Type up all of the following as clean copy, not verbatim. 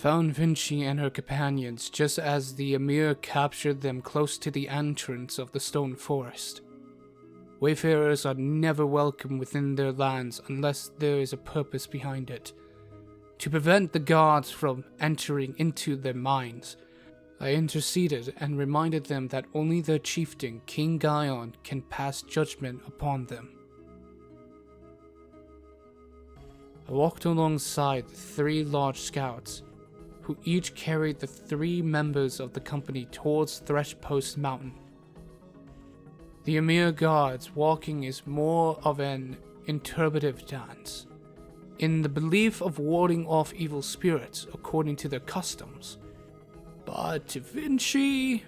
found Vinchi and her companions just as the Amer captured them close to the entrance of the stone forest. Wayfarers are never welcome within their lands unless there is a purpose behind it. To prevent the gods from entering into their minds, I interceded and reminded them that only their chieftain, King Goiab, can pass judgment upon them. I walked alongside the 3 large scouts, who each carried the 3 members of the company towards Threspost Mountain. The Amer gods walking is more of an interpretive dance, in the belief of warding off evil spirits according to their customs. But to Vinchi...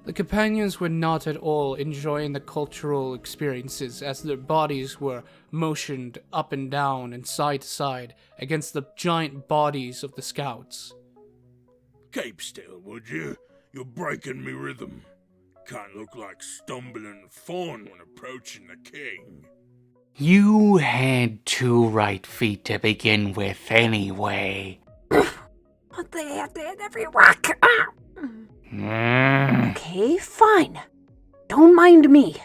The companions were not at all enjoying the cultural experiences as their bodies were motioned up and down and side to side against the giant bodies of the scouts. Keep still, would you? You're breaking me rhythm. Can't look like stumbling fawn when approaching the king. You had 2 right feet to begin with anyway. What the hell did every rock? Okay, fine. Don't mind me.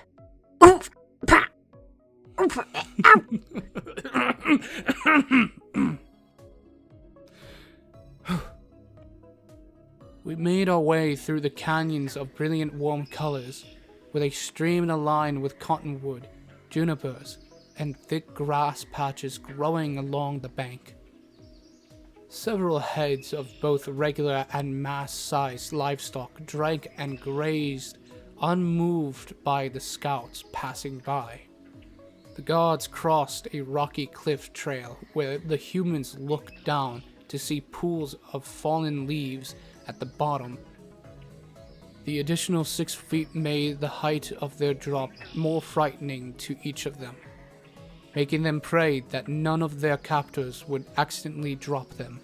We made our way through the canyons of brilliant warm colors, where they streamed aligned with cottonwood, junipers, and thick grass patches growing along the bank. Several heads of both regular and mass-sized livestock drank and grazed, unmoved by the scouts passing by. The gods crossed a rocky cliff trail where the humans looked down to see pools of fallen leaves at the bottom. The additional 6 feet made the height of their drop more frightening to each of them, making them pray that none of their captors would accidentally drop them.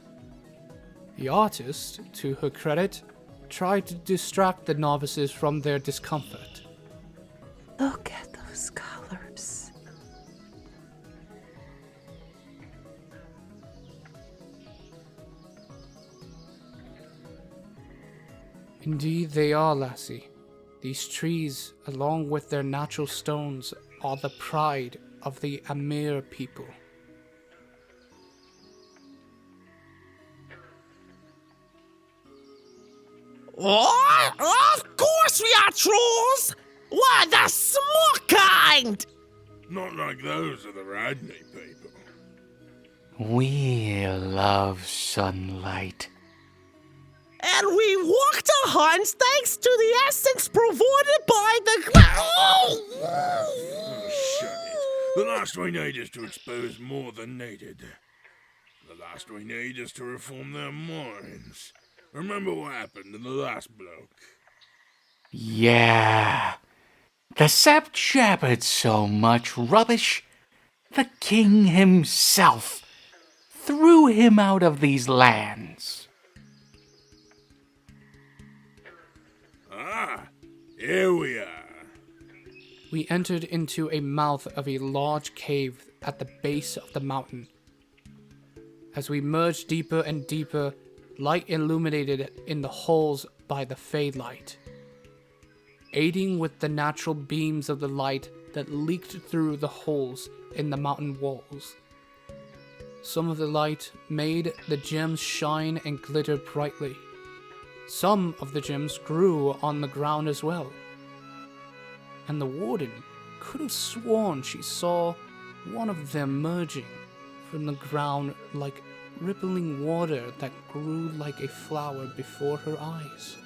The artist, to her credit, tried to distract the novices from their discomfort. Look at those colors. Indeed they are, lassie. These trees, along with their natural stones, are the pride of the Amer people. Oh, of course we are trolls! We're the smart kind! Not like those of the Radney people. We love sunlight. And we walk the hunts thanks to the essence provided by the... Oh, shut it. The last we need is to expose more than needed. The last we need is to reform their minds. Remember what happened to the last bloke? Yeah. The sap jabbered so much rubbish, the king himself threw him out of these lands. Ah, here we are. We entered into a mouth of a large cave at the base of the mountain. As we merged deeper and deeper, light illuminated in the holes by the fade light, aiding with the natural beams of the light that leaked through the holes in the mountain walls. Some of the light made the gems shine and glitter brightly. Some of the gems grew on the ground as well. And the warden could have sworn she saw one of them emerging from the ground like rippling water that grew like a flower before her eyes.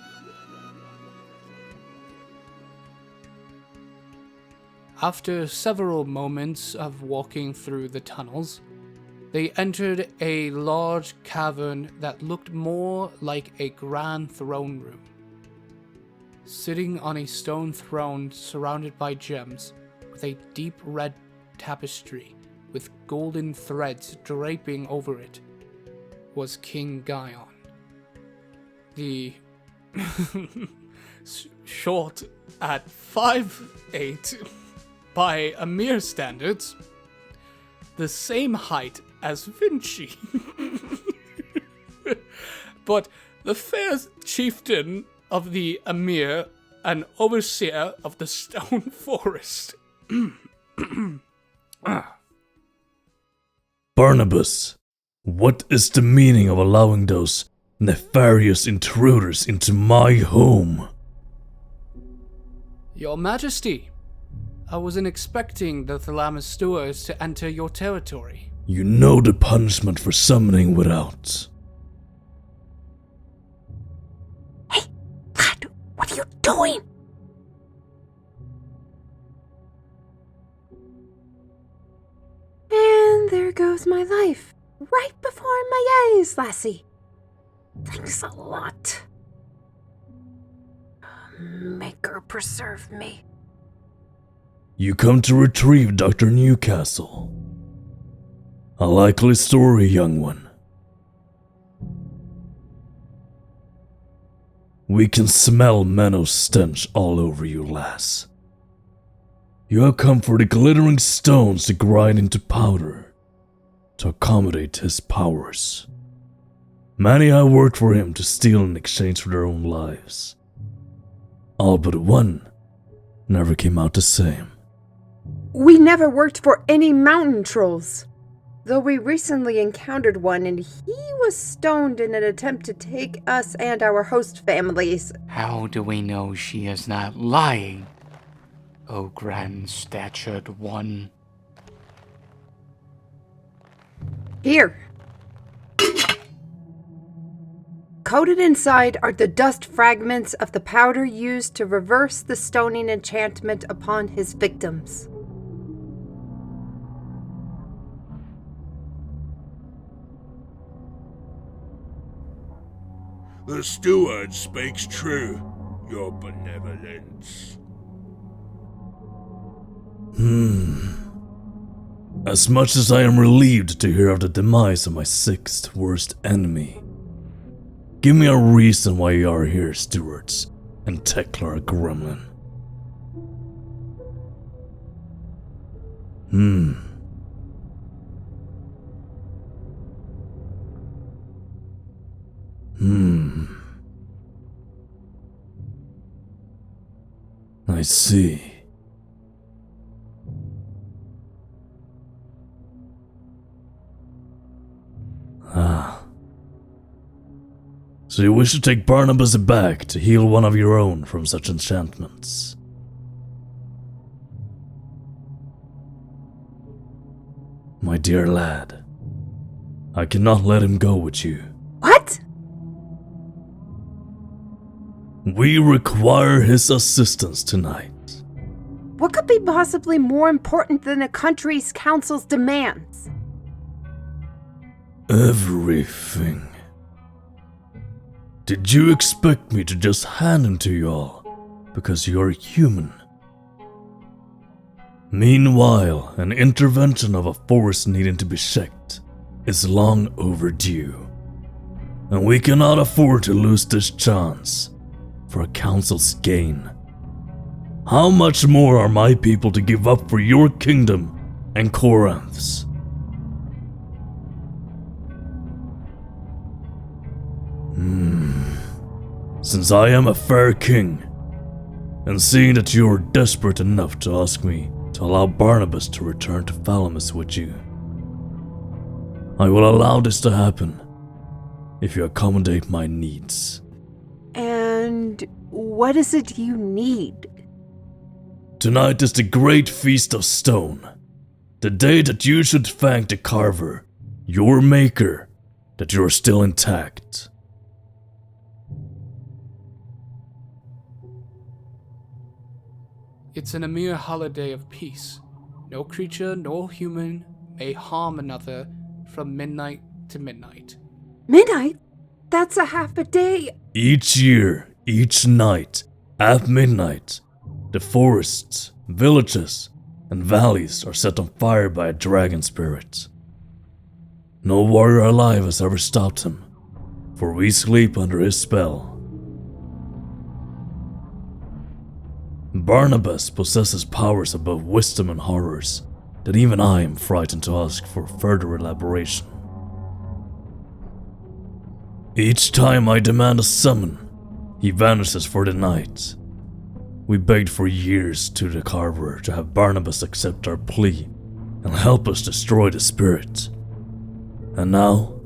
After several moments of walking through the tunnels, they entered a large cavern that looked more like a grand throne room. Sitting on a stone throne surrounded by gems, with a deep red tapestry with golden threads draping over it, was King Goiab. The short at 5'8" by Amer standards, the same height as Vinchi. But the fair chieftain of the Amer and overseer of the stone forest. Barnabas, what is the meaning of allowing those nefarious intruders into my home? Your Majesty, I wasn't expecting the Artisan Stewards to enter your territory. You know the punishment for summoning without. Hey, lad, what are you doing? And there goes my life, right before my eyes, lassie. Thanks a lot. Maker preserve me. You come to retrieve Dr. Newcastle. A likely story, young one. We can smell Menno's stench all over you, lass. You have come for the glittering stones to grind into powder, to accommodate his powers. Many have worked for him to steal in exchange for their own lives. All but one never came out the same. We never worked for any mountain trolls, though we recently encountered one and he was stoned in an attempt to take us and our host families. How do we know she is not lying, O grand-statured one? Here. Coated inside are the dust fragments of the powder used to reverse the stoning enchantment upon his victims. The steward speaks true, your benevolence. As much as I am relieved to hear of the demise of my sixth worst enemy, give me a reason why you are here, stewards, and Tekla Gremlin. I see. So you wish to take Barnabas back to heal one of your own from such enchantments? My dear lad, I cannot let him go with you. What? We require his assistance tonight. What could be possibly more important than a country's council's demands? Everything. Did you expect me to just hand him to you all because you're human? Meanwhile, an intervention of a force needing to be checked is long overdue, and we cannot afford to lose this chance for a council's gain. How much more are my people to give up for your kingdom and Corinth's? Since I am a fair king, and seeing that you are desperate enough to ask me to allow Barnabas to return to Thalamus with you, I will allow this to happen if you accommodate my needs. And what is it you need? Tonight is the great feast of stone, the day that you should thank the carver, your maker, that you are still intact. It's an Amer holiday of peace. No creature nor human may harm another from midnight to midnight. Midnight? That's a half a day. Each year, each night, at midnight, the forests, villages, and valleys are set on fire by a dragon spirit. No warrior alive has ever stopped him, for we sleep under his spell. Barnabas possesses powers above wisdom and horrors, that even I am frightened to ask for further elaboration. Each time I demand a summon, he vanishes for the night. We begged for years to the carver to have Barnabas accept our plea and help us destroy the spirit. And now,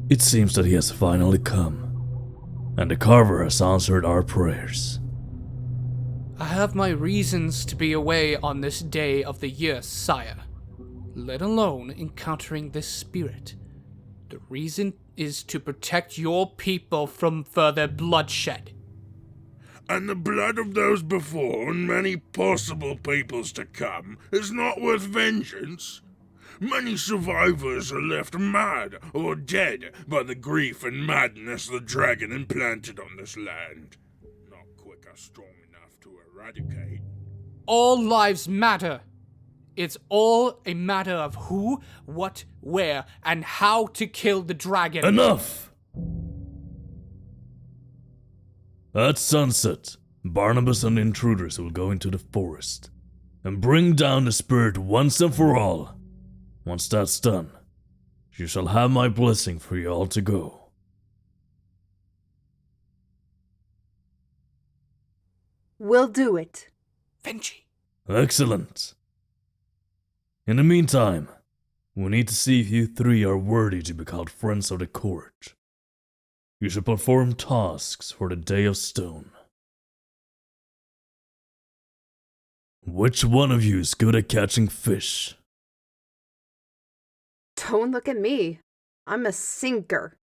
it seems that he has finally come, and the carver has answered our prayers. I have my reasons to be away on this day of the year, sire, let alone encountering this spirit. The reason is to protect your people from further bloodshed. And the blood of those before and many possible peoples to come is not worth vengeance. Many survivors are left mad or dead by the grief and madness the dragon implanted on this land. Not quick or strong enough to eradicate. All lives matter. It's all a matter of who, what, where, and how to kill the dragon. Enough! At sunset, Barnabas and the intruders will go into the forest and bring down the spirit once and for all. Once that's done, you shall have my blessing for you all to go. We'll do it. Vinchi. Excellent. In the meantime, we need to see if you three are worthy to be called friends of the court. You should perform tasks for the Day of Stone. Which one of you is good at catching fish? Don't look at me. I'm a sinker.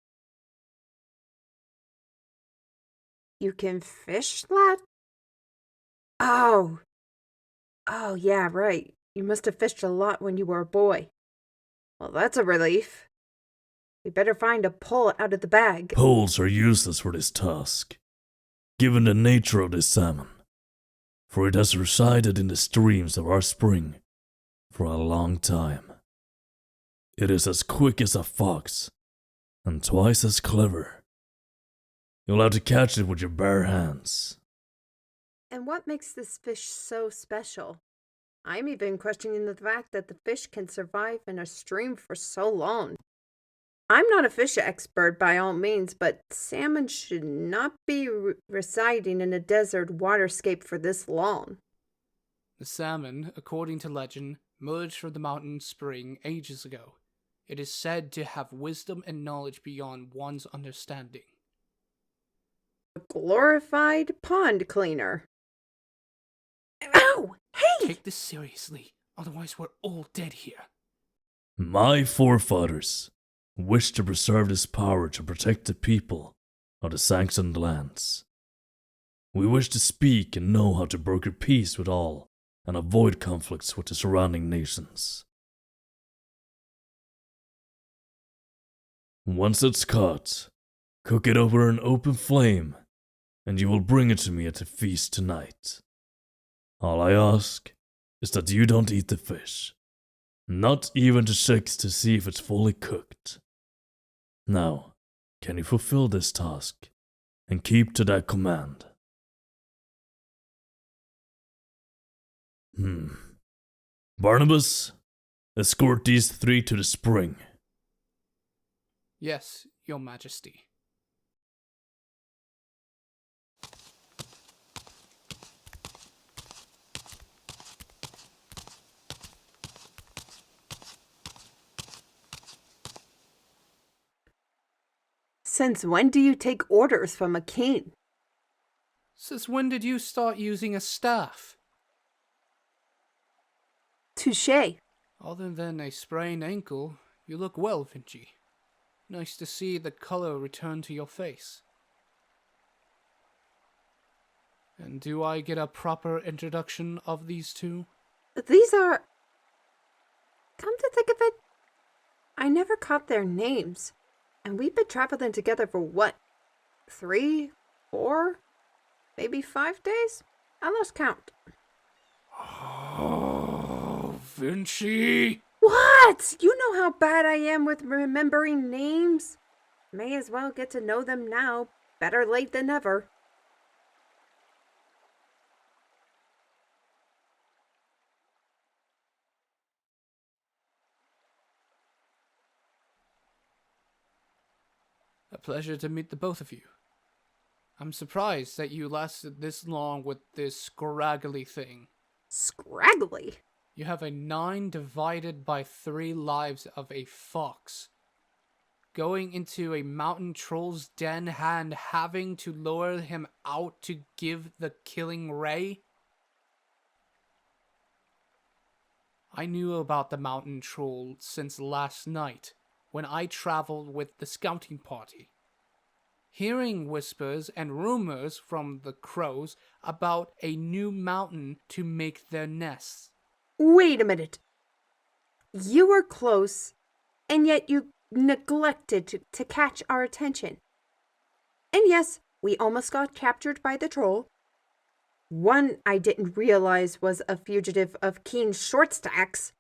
You can fish, lad? Oh, yeah, right. You must have fished a lot when you were a boy. Well, that's a relief. We better find a pole out of the bag. Poles are useless for this task, given the nature of this salmon, for it has resided in the streams of our spring for a long time. It is as quick as a fox, and twice as clever. You'll have to catch it with your bare hands. And what makes this fish so special? I'm even questioning the fact that the fish can survive in a stream for so long. I'm not a fish expert by all means, but salmon should not be residing in a desert waterscape for this long. The salmon, according to legend, emerged from the mountain spring ages ago. It is said to have wisdom and knowledge beyond one's understanding. A glorified pond cleaner. Ow! Hey! Take this seriously, otherwise we're all dead here. My forefathers wished to preserve this power to protect the people of the sanctioned lands. We wish to speak and know how to broker peace with all and avoid conflicts with the surrounding nations. Once it's caught, cook it over an open flame, and you will bring it to me at the feast tonight. All I ask is that you don't eat the fish, not even to check to see if it's fully cooked. Now, can you fulfill this task and keep to that command? Barnabas, escort these three to the spring. Yes, Your Majesty. Since when do you take orders from a king? Since when did you start using a staff? Touché. Other than a sprained ankle, you look well, Vinchi. Nice to see the color return to your face. And do I get a proper introduction of these two? These are... Come to think of it, I never caught their names. And we've been traveling together for what? 3, 4, maybe 5 days? I lost count. Oh, Vinchi! What? You know how bad I am with remembering names. May as well get to know them now. Better late than never. pleasure to meet the both of you. I'm surprised that you lasted this long with this scraggly thing. Scraggly? You have a 9 divided by 3 lives of a fox. Going into a mountain troll's den and having to lure him out to give the killing ray? I knew about the mountain troll since last night, when I traveled with the scouting party. Hearing whispers and rumors from the crows about a new mountain to make their nests. Wait a minute. You were close, and yet you neglected to catch our attention. And yes, we almost got captured by the troll. One I didn't realize was a fugitive of Keen Shortstacks.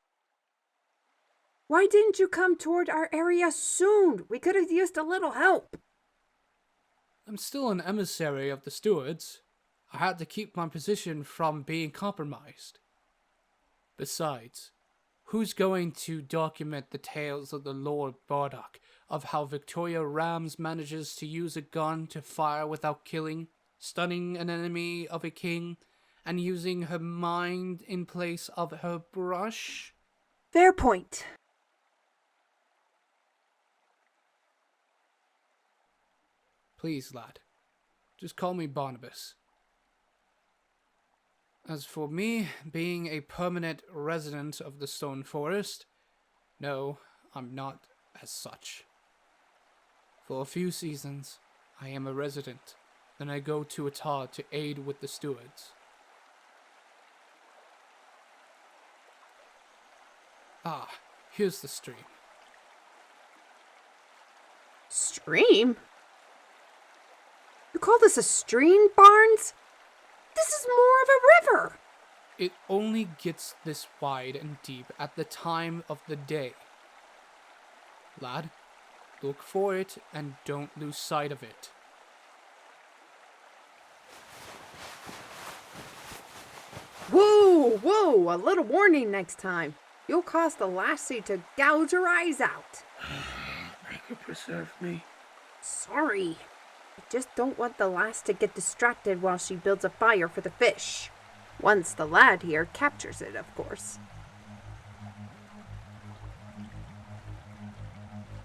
Why didn't you come toward our area soon? We could have used a little help. I'm still an emissary of the stewards. I had to keep my position from being compromised. Besides, who's going to document the tales of the Lord Bardock, of how Victoria Rams manages to use a gun to fire without killing, stunning an enemy of a king, and using her mind in place of her brush? Fair point. Please, lad, just call me Barnabas. As for me, being a permanent resident of the Stone Forest, no, I'm not as such. For a few seasons, I am a resident, then I go to Atar to aid with the stewards. Ah, here's the stream. Stream? You call this a stream, Barnes? This is more of a river. It only gets this wide and deep at the time of the day. Lad, look for it and don't lose sight of it. Whoa, a little warning next time. You'll cause the lassie to gouge her eyes out. May you preserve me. Sorry. I just don't want the lass to get distracted while she builds a fire for the fish. Once the lad here captures it, of course.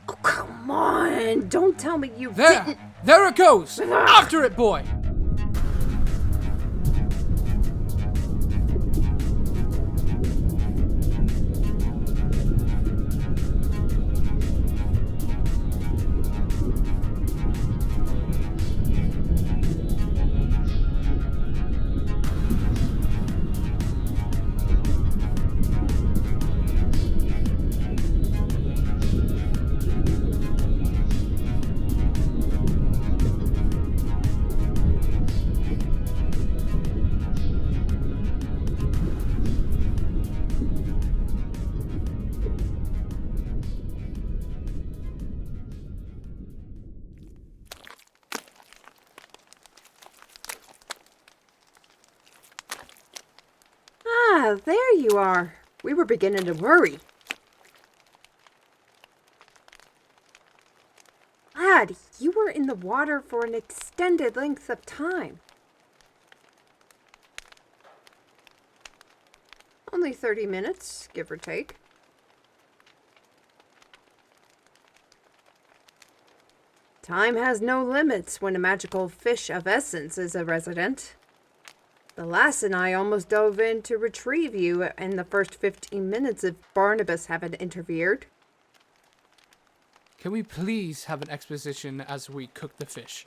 Oh, come on! Don't tell me you didn't... There it goes! After it, boy! Ah, there you are. We were beginning to worry. Lad, you were in the water for an extended length of time. Only 30 minutes, give or take. Time has no limits when a magical fish of essence is a resident. The lass and I almost dove in to retrieve you in the first 15 minutes if Barnabas hadn't interfered. Can we please have an exposition as we cook the fish?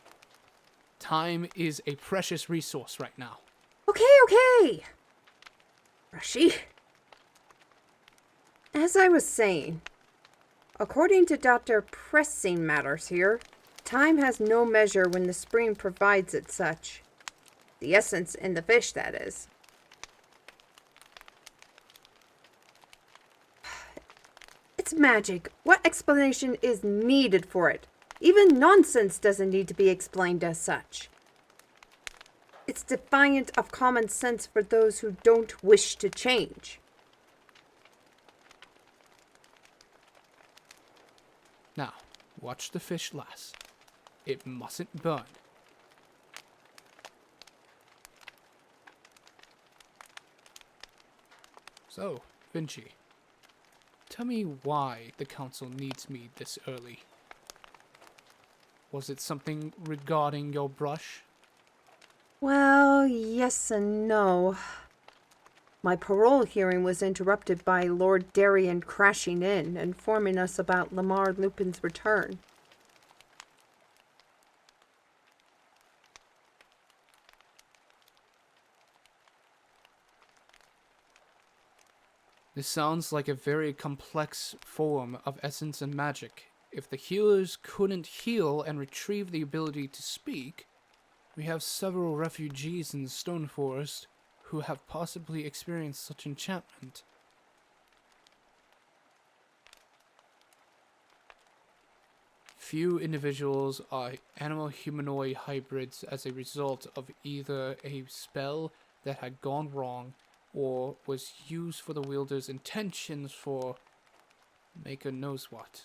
Time is a precious resource right now. Okay. Rushy. As I was saying, according to Dr. Pressing Matters here, time has no measure when the spring provides it such. The essence in the fish, that is. It's magic. What explanation is needed for it? Even nonsense doesn't need to be explained as such. It's defiant of common sense for those who don't wish to change. Now, watch the fish, lass. it mustn't burn. So, Vinchi, tell me why the council needs me this early. Was it something regarding your brush? Well, yes and no. My parole hearing was interrupted by Lord Darien crashing in, informing us about Lamar Lupin's return. This sounds like a very complex form of essence and magic. If the healers couldn't heal and retrieve the ability to speak, we have several refugees in the Stone Forest who have possibly experienced such enchantment. Few individuals are animal-humanoid hybrids as a result of either a spell that had gone wrong or was used for the wielder's intentions for maker knows what.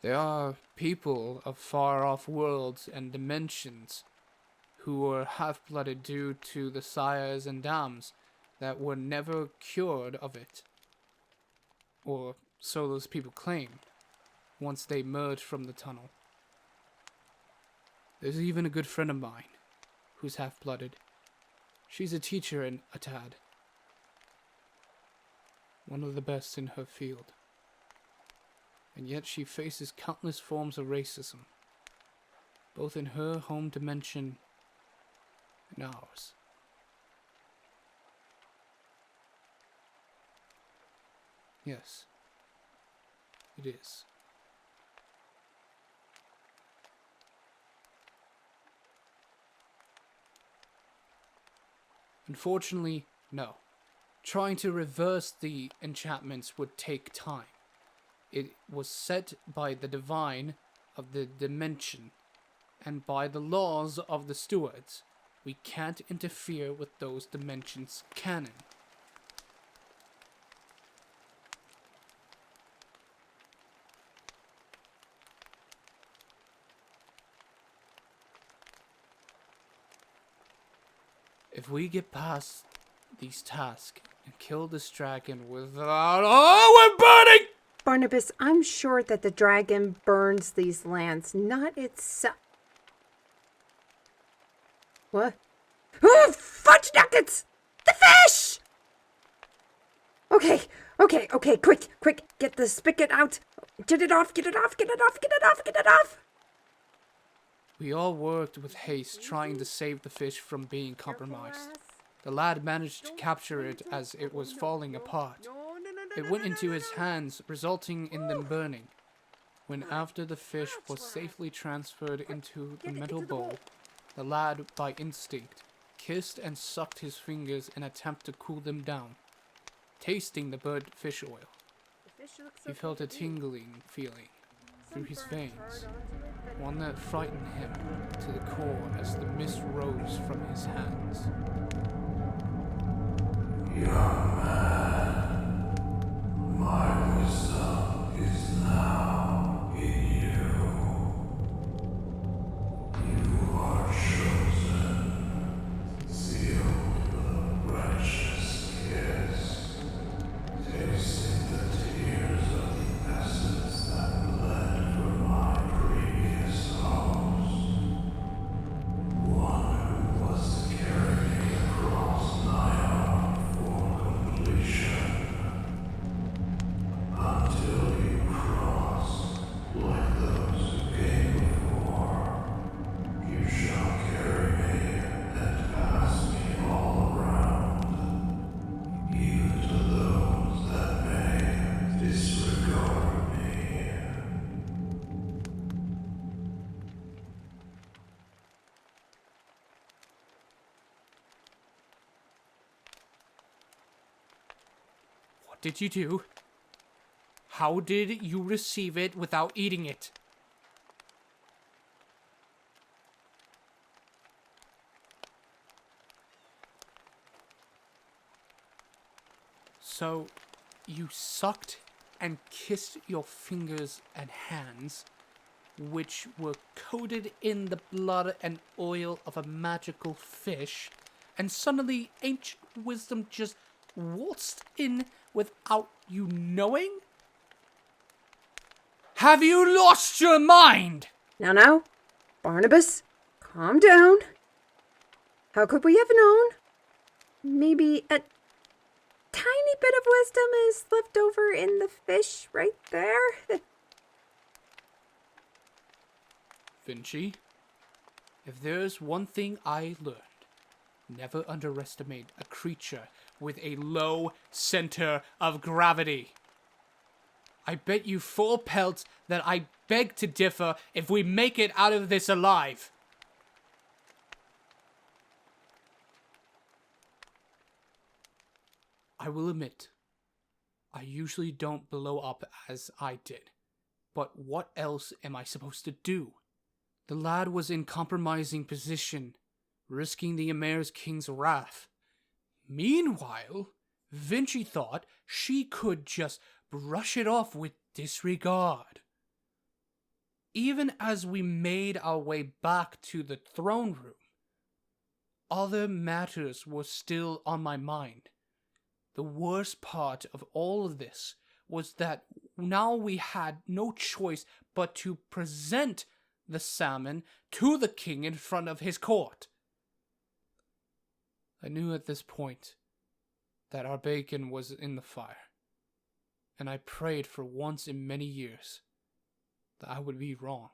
There are people of far-off worlds and dimensions who were half-blooded due to the sires and dams that were never cured of it. Or so those people claim, once they emerged from the tunnel. There's even a good friend of mine who's half-blooded. She's a teacher in Atad. One of the best in her field. And yet she faces countless forms of racism, both in her home dimension and ours. Yes, it is. Unfortunately, no. Trying to reverse the enchantments would take time. It was set by the divine of the dimension, and by the laws of the stewards. We can't interfere with those dimensions' canon. If we get past these tasks and kill this dragon without... Oh, we're burning! Barnabas, I'm sure that the dragon burns these lands, not itself. What? Oh, fudge nuggets! The fish! Okay, quick, get the spigot out. Get it off. We all worked with haste, trying to save the fish from being compromised. The lad managed to capture it as it was falling apart. It went into his hands, resulting in them burning. When after the fish was safely transferred into the metal bowl, the lad, by instinct, kissed and sucked his fingers in an attempt to cool them down. Tasting the burnt fish oil, he felt a tingling feeling through his veins, one that frightened him to the core as the mist rose from his hands. Young man, my wisdom is now in you. You are chosen, sealed with a precious kiss, tasting the tears of the essence that bled from my previous host. One who was to carry me across Naya for completion. Until you cross, like those who came before, you shall carry me and pass me all around, even to those that may disregard me. What did you do? How did you receive it without eating it? So, you sucked and kissed your fingers and hands which were coated in the blood and oil of a magical fish, and suddenly ancient wisdom just waltzed in without you knowing? Have you lost your mind? Now, Barnabas, calm down. How could we have known? Maybe a tiny bit of wisdom is left over in the fish right there. Vinchi, if there's one thing I learned, never underestimate a creature with a low center of gravity. I bet you 4 pelts that I beg to differ if we make it out of this alive. I will admit, I usually don't blow up as I did, but what else am I supposed to do? The lad was in compromising position, risking the Amer's king's wrath. Meanwhile, Vinci thought she could just brush it off with disregard. Even as we made our way back to the throne room, other matters were still on my mind. The worst part of all of this was that now we had no choice but to present the salmon to the king in front of his court. I knew at this point that our bacon was in the fire, and I prayed for once in many years that I would be wrong.